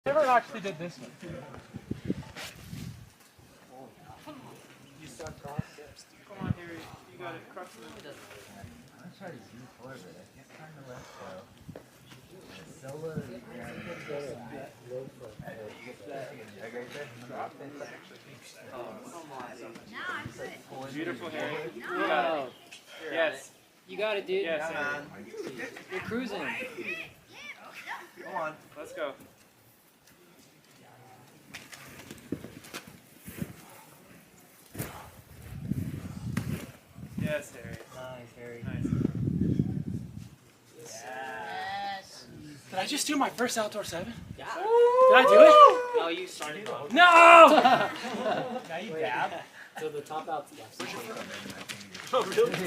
Never actually did this one. You start cross steps. Come on, Harry. You got it. Crux of it. I'm trying to do forward, but I can't find the left though. Solo. Beautiful, Harry. You No. got it. Yes. You got it, dude. Yes, Come Harry. on. You're cruising. Come on. Let's go. Yes, Harry. Nice, Harry. Nice. Yes. Did I just do my first outdoor 7? Yeah. Did I do it? No, you started wrong. No! Now you dab. So the top out's left. Oh, really?